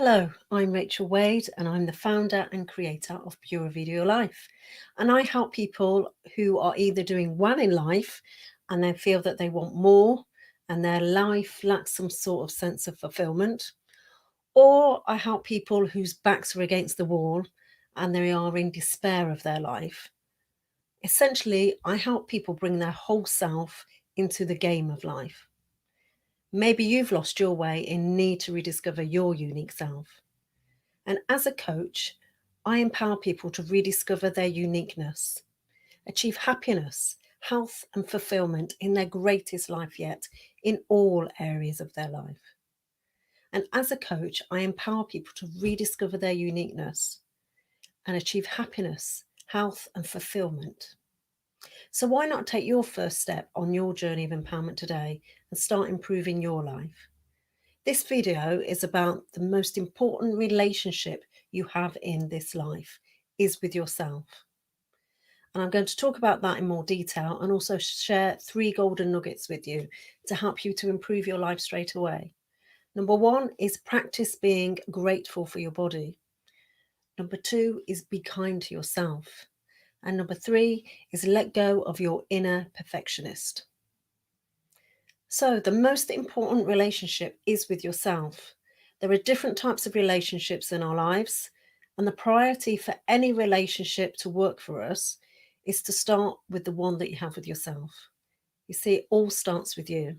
Hello, I'm Rachel Wade, and I'm the founder and creator of Pura Vida Your Life. And I help people who are either doing well in life and they feel that they want more and their life lacks some sort of sense of fulfillment, or I help people whose backs are against the wall and they are in despair of their life. Essentially, I help people bring their whole self into the game of life. Maybe you've lost your way and need to rediscover your unique self. And as a coach, I empower people to rediscover their uniqueness, achieve happiness, health, and fulfillment in their greatest life yet, in all areas of their life. And as a coach, I empower people to rediscover their uniqueness and achieve happiness, health, and fulfillment. So, why not take your first step on your journey of empowerment today and start improving your life? This video is about the most important relationship you have in this life is with yourself. And I'm going to talk about that in more detail and also share 3 golden nuggets with you to help you to improve your life straight away. Number 1 is practice being grateful for your body. Number 2 is be kind to yourself. And number 3 is let go of your inner perfectionist. So, the most important relationship is with yourself. There are different types of relationships in our lives, and the priority for any relationship to work for us is to start with the one that you have with yourself. You see, it all starts with you.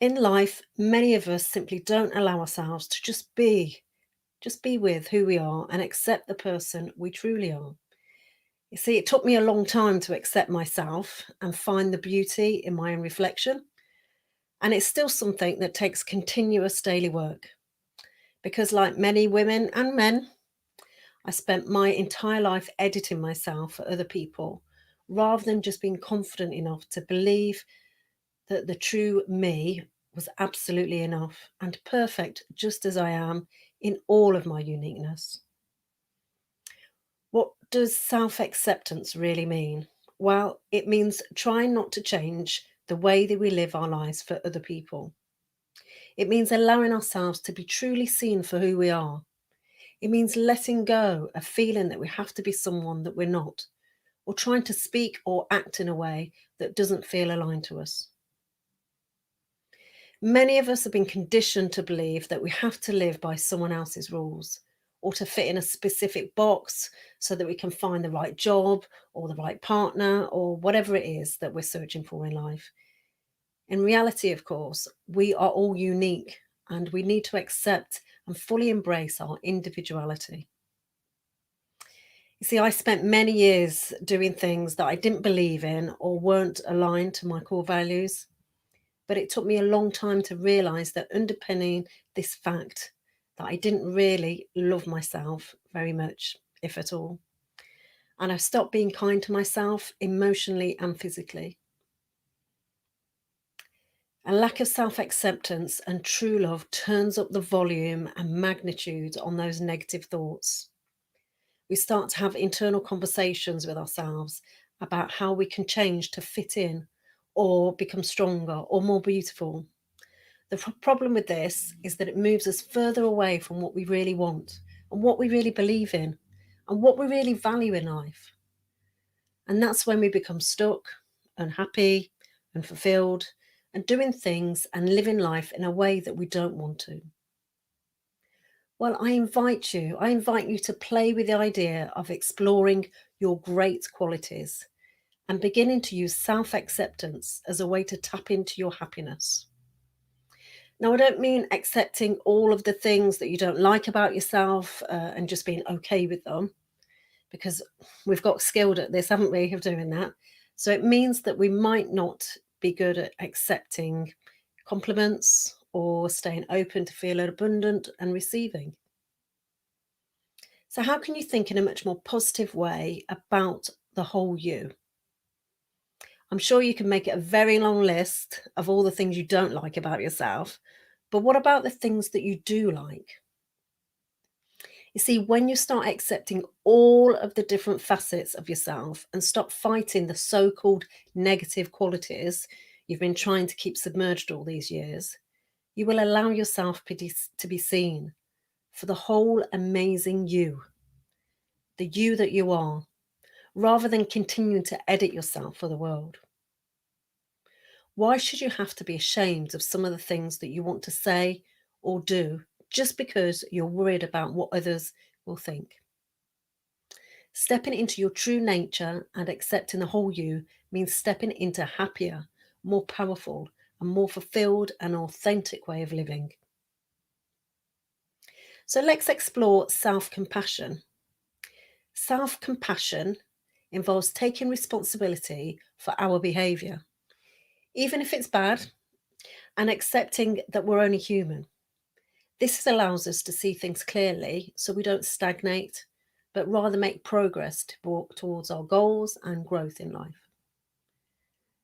In life, many of us simply don't allow ourselves to just be with who we are and accept the person we truly are. You see, it took me a long time to accept myself and find the beauty in my own reflection. And it's still something that takes continuous daily work because, like many women and men, I spent my entire life editing myself for other people rather than just being confident enough to believe that the true me was absolutely enough and perfect just as I am in all of my uniqueness. What does self acceptance really mean? Well, it means trying not to change the way that we live our lives for other people. It means allowing ourselves to be truly seen for who we are. It means letting go of feeling that we have to be someone that we're not, or trying to speak or act in a way that doesn't feel aligned to us. Many of us have been conditioned to believe that we have to live by someone else's rules or to fit in a specific box so that we can find the right job or the right partner or whatever it is that we're searching for in life. In reality, of course, we are all unique and we need to accept and fully embrace our individuality. You see, I spent many years doing things that I didn't believe in or weren't aligned to my core values. But it took me a long time to realize that underpinning this fact that I didn't really love myself very much, if at all. And I stopped being kind to myself emotionally and physically. A lack of self acceptance and true love turns up the volume and magnitude on those negative thoughts. We start to have internal conversations with ourselves about how we can change to fit in or become stronger or more beautiful. The problem with this is that it moves us further away from what we really want and what we really believe in and what we really value in life. And that's when we become stuck, unhappy, unfulfilled, and doing things and living life in a way that we don't want to. Well, I invite you to play with the idea of exploring your great qualities and beginning to use self acceptance as a way to tap into your happiness. Now, I don't mean accepting all of the things that you don't like about yourself and just being okay with them, because we've got skilled at this, haven't we, of doing that. So it means that we might not be good at accepting compliments or staying open to feel abundant and receiving. So, how can you think in a much more positive way about the whole you? I'm sure you can make it a very long list of all the things you don't like about yourself, but what about the things that you do like? You see, when you start accepting all of the different facets of yourself and stop fighting the so called negative qualities you've been trying to keep submerged all these years, You will allow yourself to be seen for the whole amazing you, the you that you are, rather than continuing to edit yourself for the world. Why should you have to be ashamed of some of the things that you want to say or do just because you're worried about what others will think? Stepping into your true nature and accepting the whole you means stepping into a happier, more powerful, and more fulfilled and authentic way of living. So let's explore self-compassion. Self-compassion involves taking responsibility for our behaviour, even if it's bad, and accepting that we're only human. This allows us to see things clearly so we don't stagnate, but rather make progress to walk towards our goals and growth in life.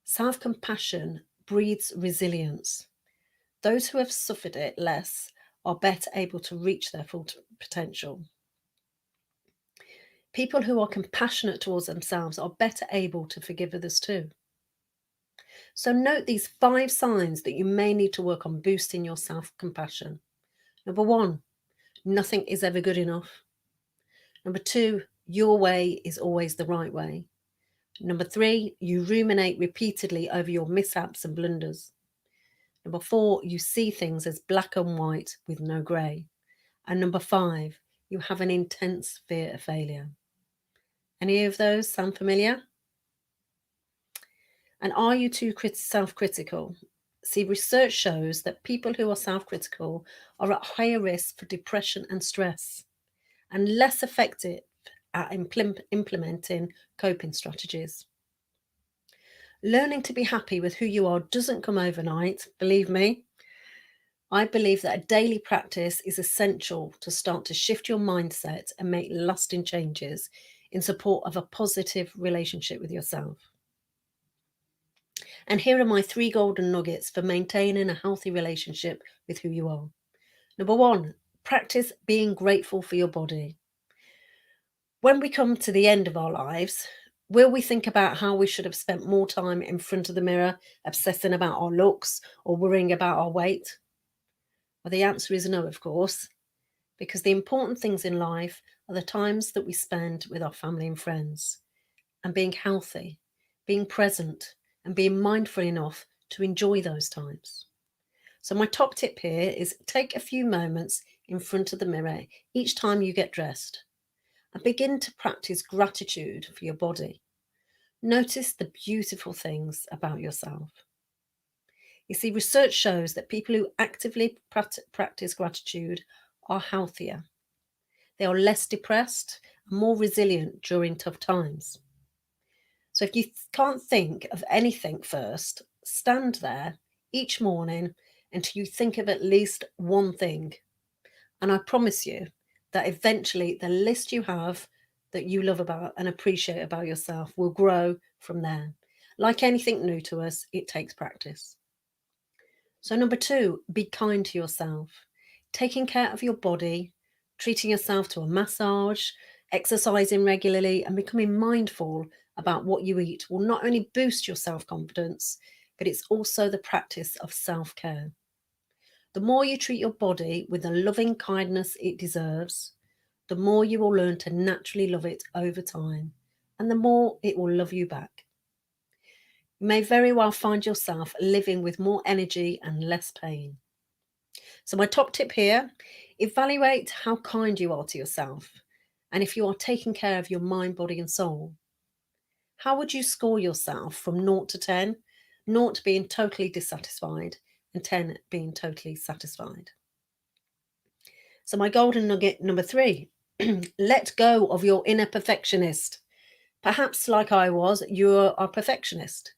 Self-compassion breeds resilience. Those who have suffered it less are better able to reach their full potential. People who are compassionate towards themselves are better able to forgive others too. So note these 5 signs that you may need to work on boosting your self-compassion. Number 1, nothing is ever good enough. Number 2, your way is always the right way. Number 3, you ruminate repeatedly over your mishaps and blunders. Number 4, you see things as black and white with no grey. And number 5, you have an intense fear of failure. Any of those sound familiar? And are you too self-critical? See, research shows that people who are self-critical are at higher risk for depression and stress, and less effective at implementing coping strategies. Learning to be happy with who you are doesn't come overnight, believe me. I believe that a daily practice is essential to start to shift your mindset and make lasting changes in support of a positive relationship with yourself. And here are my 3 golden nuggets for maintaining a healthy relationship with who you are. Number 1, practice being grateful for your body. When we come to the end of our lives, will we think about how we should have spent more time in front of the mirror, obsessing about our looks or worrying about our weight? Well, the answer is no, of course, because the important things in life are the times that we spend with our family and friends, and being healthy, being present, and being mindful enough to enjoy those times. So my top tip here is take a few moments in front of the mirror each time you get dressed and begin to practice gratitude for your body. Notice the beautiful things about yourself. You see, research shows that people who actively practice gratitude are healthier. They are less depressed and more resilient during tough times. So if you can't think of anything first, stand there each morning until you think of at least one thing. And I promise you that eventually the list you have that you love about and appreciate about yourself will grow from there. Like anything new to us, it takes practice. So number 2, be kind to yourself. Taking care of your body, treating yourself to a massage, exercising regularly, and becoming mindful about what you eat will not only boost your self-confidence, but it's also the practice of self-care. The more you treat your body with the loving kindness it deserves, the more you will learn to naturally love it over time, and the more it will love you back. You may very well find yourself living with more energy and less pain. So my top tip here, evaluate how kind you are to yourself and if you are taking care of your mind, body and soul. How would you score yourself from 0 to 10? 0 being totally dissatisfied and 10 being totally satisfied. So my golden nugget number 3, let go of your inner perfectionist. Perhaps like I was, you're a perfectionist.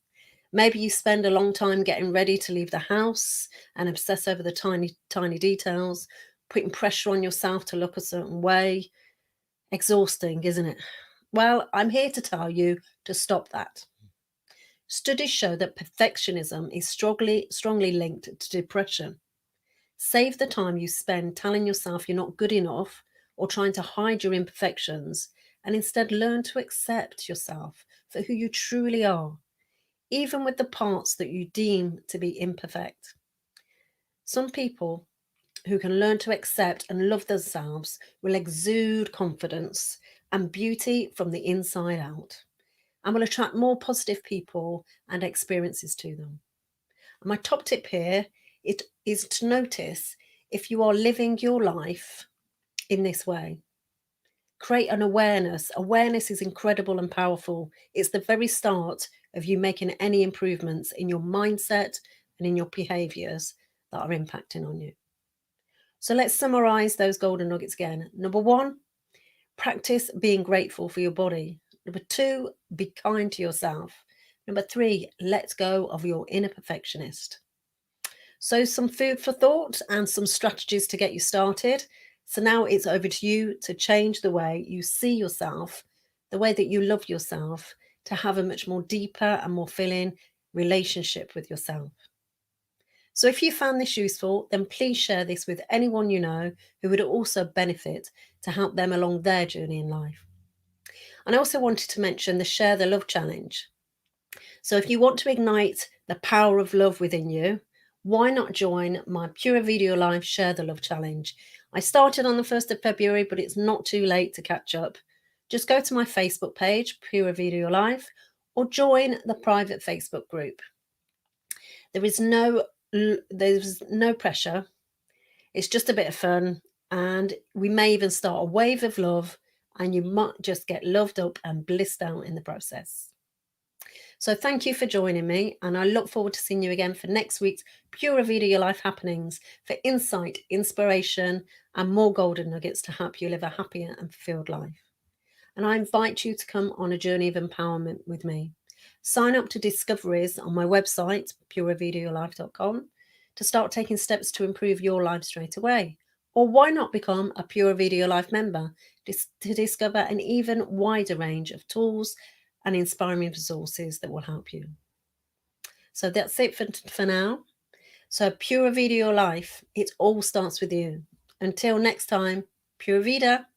Maybe you spend a long time getting ready to leave the house and obsess over the tiny details, putting pressure on yourself to look a certain way. Exhausting, isn't it? Well, I'm here to tell you to stop that. Studies show that perfectionism is strongly linked to depression. Save the time you spend telling yourself you're not good enough or trying to hide your imperfections, and instead learn to accept yourself for who you truly are, even with the parts that you deem to be imperfect. Some people who can learn to accept and love themselves will exude confidence and beauty from the inside out, and will attract more positive people and experiences to them. And my top tip here is to notice if you are living your life in this way. Create an awareness. Awareness is incredible and powerful. It's the very start of you making any improvements in your mindset and in your behaviors that are impacting on you. So let's summarize those golden nuggets again. Number one, practice being grateful for your body. Number two, be kind to yourself. Number three, let go of your inner perfectionist. So some food for thought and some strategies to get you started. So now it's over to you to change the way you see yourself, the way that you love yourself, to have a much more deeper and more filling relationship with yourself. So if you found this useful, then please share this with anyone you know who would also benefit to help them along their journey in life. And I also wanted to mention the Share the Love Challenge. So if you want to ignite the power of love within you, why not join my Pura Vida Your Life Share the Love Challenge? I started on the 1st of February, but it's not too late to catch up. Just go to my Facebook page, Pura Vida Your Life, or join the private Facebook group. There's no pressure. It's just a bit of fun, and we may even start a wave of love, and you might just get loved up and blissed out in the process. So thank you for joining me, and I look forward to seeing you again for next week's Pura Vida Your Life happenings for insight, inspiration, and more golden nuggets to help you live a happier and fulfilled life. And I invite you to come on a journey of empowerment with me. Sign up to discoveries on my website, puravidayourlife.com, to start taking steps to improve your life straight away. Or why not become a Pura Vida Your Life member to discover an even wider range of tools and inspiring resources that will help you. So that's it for now. So Pura Vida Your Life, it all starts with you. Until next time, Pura Vida.